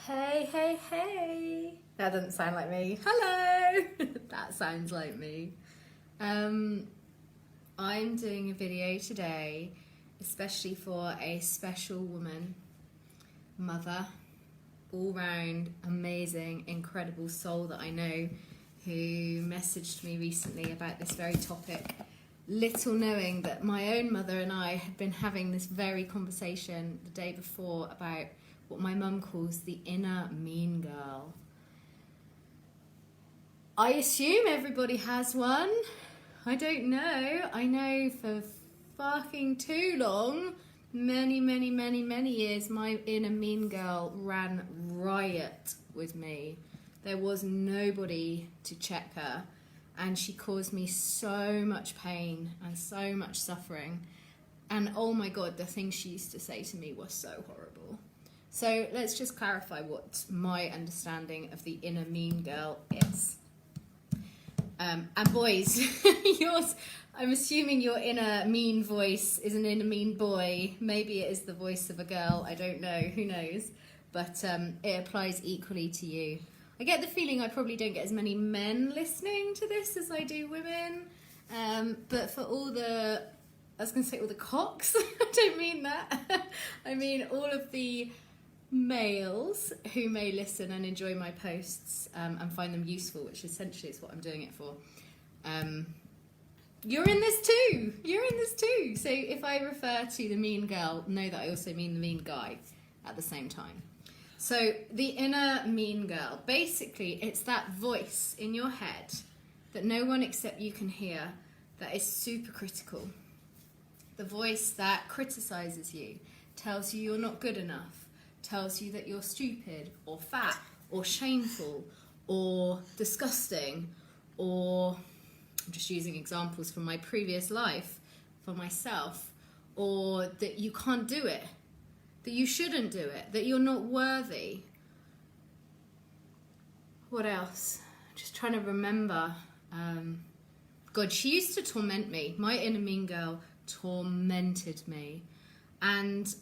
Hey, hey, hey. That doesn't sound like me. Hello. That sounds like me. I'm doing a video today, especially for a special woman, mother, all-round, amazing, incredible soul that I know, who messaged me recently about this very topic, little knowing that my own mother and I had been having this very conversation the day before about what my mum calls the inner mean girl. I assume everybody has one. I don't know. I know for fucking too long, many years, my inner mean girl ran riot with me. There was nobody to check her, and she caused me so much pain and so much suffering. And oh my God, the things she used to say to me were so horrible. So let's just clarify what my understanding of the inner mean girl is. And boys, yours, I'm assuming your inner mean voice is an inner mean boy. Maybe it is the voice of a girl. I don't know. Who knows? But it applies equally to you. I get the feeling I probably don't get as many men listening to this as I do women. But for all the, I was going to say all the cocks. I don't mean that. I mean all of the males who may listen and enjoy my posts and find them useful, which essentially is what I'm doing it for. You're in this too. You're in this too. So if I refer to the mean girl, know that I also mean the mean guy at the same time. So the inner mean girl, basically it's that voice in your head that no one except you can hear that is super critical. The voice that criticizes you, tells you you're not good enough, tells you that you're stupid or fat or shameful or disgusting, or I'm just using examples from my previous life for myself, or that you can't do it, that you shouldn't do it, that you're not worthy. What else? Just trying to remember. God, she used to torment me. My inner mean girl tormented me. And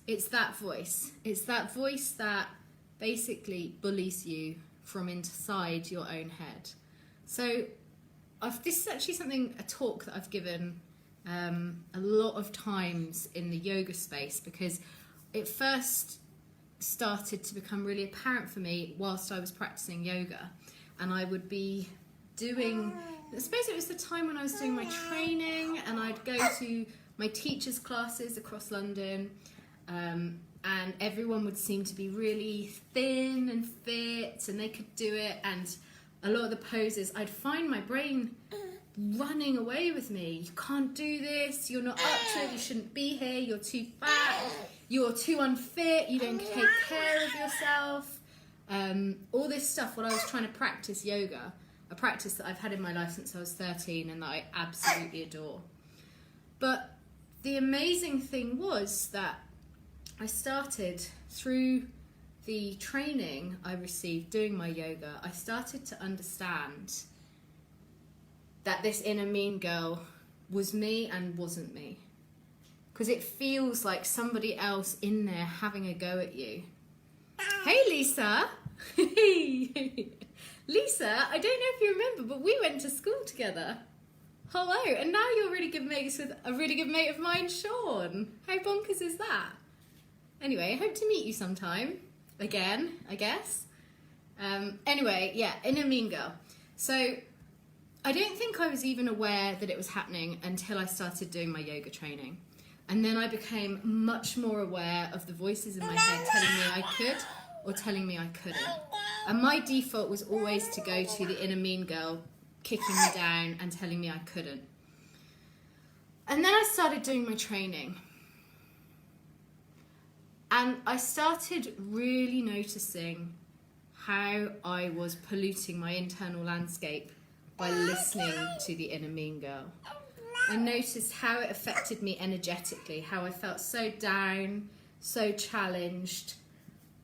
it's that voice. It's that voice that basically bullies you from inside your own head. So this is actually a talk that I've given a lot of times in the yoga space, because it first started to become really apparent for me whilst I was practicing yoga. And I would be doing, I suppose it was the time when I was doing my training, and I'd go to my teachers' classes across London, and everyone would seem to be really thin and fit, and they could do it, and a lot of the poses, I'd find my brain running away with me. You can't do this, you're not up to it, you shouldn't be here, you're too fat, you're too unfit, you don't take care of yourself. All this stuff while I was trying to practice yoga, a practice that I've had in my life since I was 13 and that I absolutely adore. But the amazing thing was that I started, through the training I received doing my yoga, I started to understand that this inner mean girl was me and wasn't me. Because it feels like somebody else in there having a go at you. Hey, Lisa. Lisa, I don't know if you remember, but we went to school together. Hello, and now you're really good mates with a really good mate of mine, Sean. How bonkers is that? Anyway, I hope to meet you sometime. Again, I guess. Anyway, yeah, inner mean girl. So I don't think I was even aware that it was happening until I started doing my yoga training. And then I became much more aware of the voices in my head telling me I could or telling me I couldn't. And my default was always to go to the inner mean girl kicking me down and telling me I couldn't. And then I started doing my training. And I started really noticing how I was polluting my internal landscape by listening to the inner mean girl. I noticed how it affected me energetically, how I felt so down, so challenged,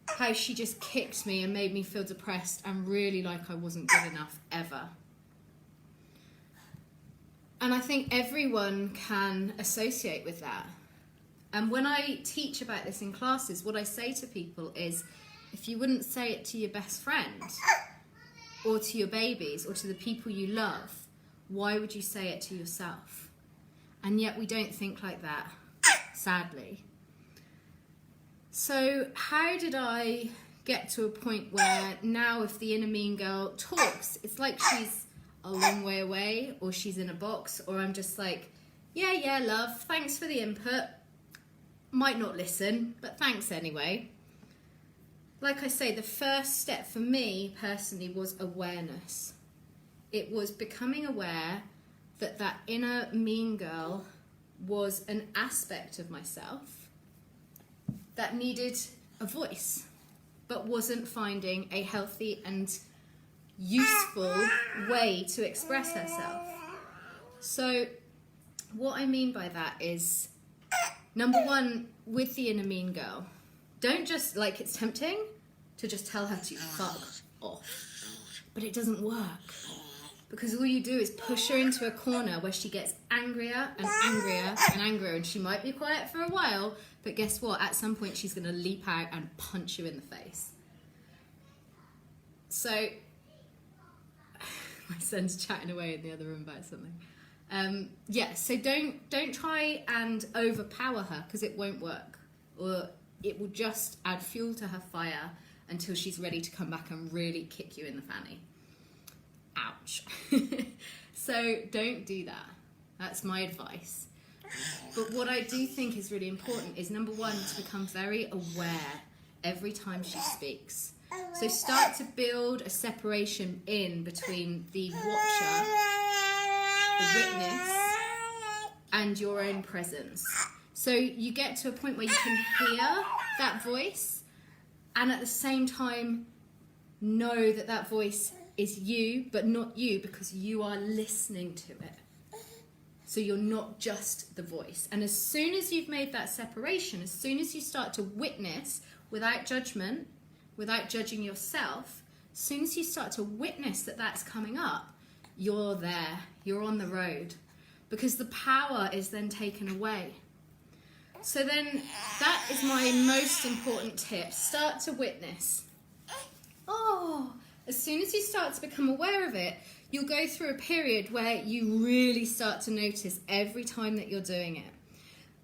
how she just kicked me and made me feel depressed and really like I wasn't good enough ever. And I think everyone can associate with that. And when I teach about this in classes, what I say to people is, if you wouldn't say it to your best friend or to your babies or to the people you love, why would you say it to yourself? And yet we don't think like that, sadly. So how did I get to a point where now if the inner mean girl talks, it's like she's a long way away, or she's in a box, or I'm just like, yeah, love, thanks for the input. Might not listen, but thanks anyway. Like I say, the first step for me personally was awareness. It was becoming aware that that inner mean girl was an aspect of myself that needed a voice, but wasn't finding a healthy and useful way to express herself. So what I mean by that is, number one, with the inner mean girl, don't just, like, it's tempting to just tell her to fuck off, but it doesn't work, because all you do is push her into a corner where she gets angrier and angrier and angrier, and she might be quiet for a while, but guess what? At some point she's going to leap out and punch you in the face. So my son's chatting away in the other room about something. So don't try and overpower her, because it won't work, or it will just add fuel to her fire until she's ready to come back and really kick you in the fanny. Ouch. So don't do that. That's my advice. But what I do think is really important is, number one, to become very aware every time she speaks. So start to build a separation in between the watcher, the witness, and your own presence. So you get to a point where you can hear that voice, and at the same time know that that voice is you, but not you, because you are listening to it. So you're not just the voice. And as soon as you've made that separation, as soon as you start to witness without judgment, without judging yourself, as soon as you start to witness that that's coming up, you're there, you're on the road, because the power is then taken away. So then that is my most important tip. Start to witness. As soon as you start to become aware of it, you'll go through a period where you really start to notice every time that you're doing it.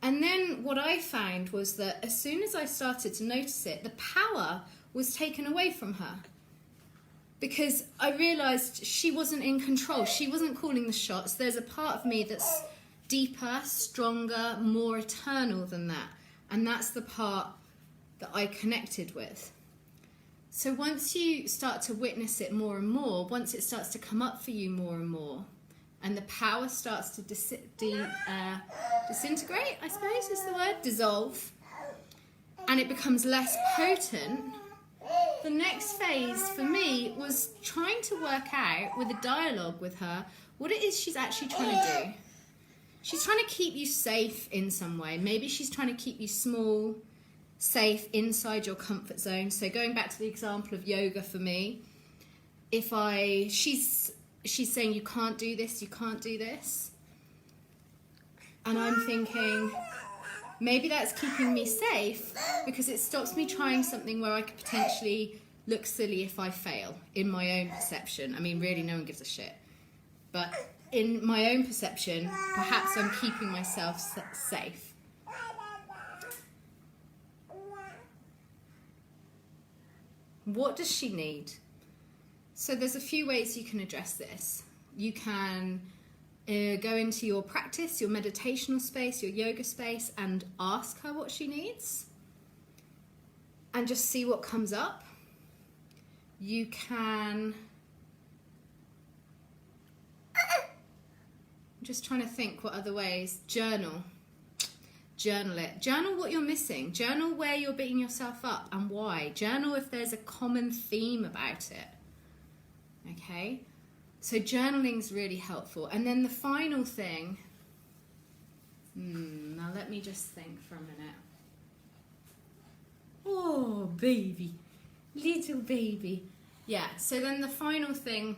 And then what I found was that as soon as I started to notice it, the power was taken away from her. Because I realised she wasn't in control. She wasn't calling the shots. There's a part of me that's deeper, stronger, more eternal than that. And that's the part that I connected with. So once you start to witness it more and more, once it starts to come up for you more and more, and the power starts to disintegrate, I suppose is the word, dissolve, and it becomes less potent, the next phase for me was trying to work out, with a dialogue with her, what it is she's actually trying to do. She's trying to keep you safe in some way. Maybe she's trying to keep you small, safe, inside your comfort zone. So going back to the example of yoga for me, she's saying you can't do this, you can't do this. And I'm thinking, maybe that's keeping me safe because it stops me trying something where I could potentially look silly if I fail, in my own perception. I mean, really, no one gives a shit. But in my own perception, perhaps I'm keeping myself safe. What does she need? So there's a few ways you can address this. You can go into your practice, your meditational space, your yoga space, and ask her what she needs and just see what comes up. You can... I'm just trying to think what other ways. Journal it. Journal what you're missing. Journal where you're beating yourself up and why. Journal if there's a common theme about it. Okay? So journaling's really helpful. And then the final thing, now let me just think for a minute. Oh, baby. Little baby. Yeah, so then the final thing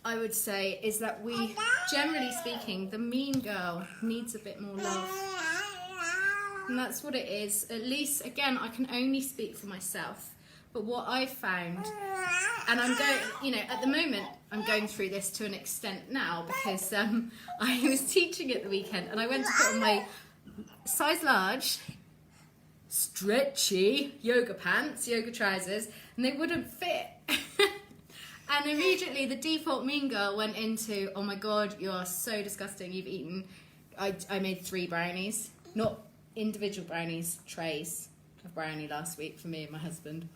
I would say is that we, generally speaking, the mean girl needs a bit more love. And that's what it is. At least, again, I can only speak for myself. But what I've found, and I'm going, you know, at the moment, I'm going through this to an extent now because I was teaching at the weekend and I went to put on my size large, stretchy yoga pants, yoga trousers, and they wouldn't fit. And immediately the default mean girl went into, oh my God, you are so disgusting. You've eaten, I made 3 brownies, not individual brownies, trays of brownie last week for me and my husband.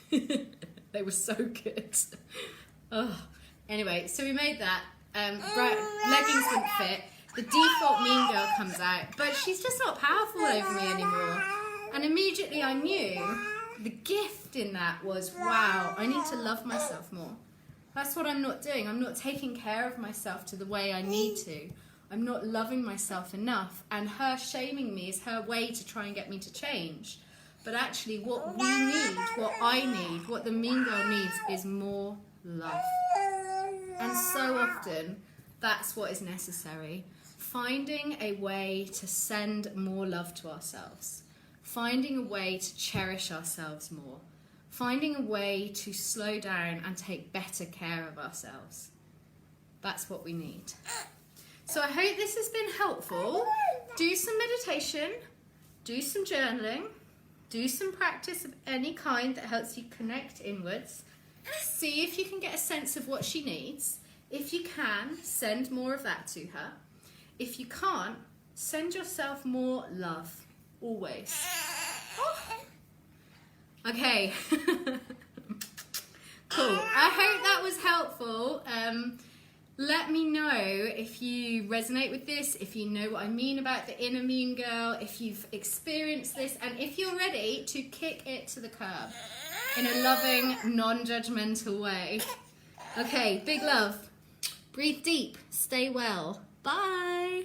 They were so good. Oh. Anyway, so we made that. Leggings wouldn't fit. The default mean girl comes out, but she's just not powerful over me anymore. And immediately I knew the gift in that was, wow, I need to love myself more. That's what I'm not doing. I'm not taking care of myself to the way I need to. I'm not loving myself enough. And her shaming me is her way to try and get me to change. But actually what we need, what I need, what the mean girl needs is more love. And so often that's what is necessary. Finding a way to send more love to ourselves. Finding a way to cherish ourselves more. Finding a way to slow down and take better care of ourselves. That's what we need. So I hope this has been helpful. Do some meditation, do some journaling, do some practice of any kind that helps you connect inwards. See if you can get a sense of what she needs. If you can, send more of that to her. If you can't, send yourself more love. Always. Oh. Okay. Cool. I hope that was helpful. Let me know if you resonate with this, if you know what I mean about the inner mean girl, if you've experienced this, and if you're ready to kick it to the curb in a loving, non-judgmental way. Okay, big love. Breathe deep. Stay well. Bye.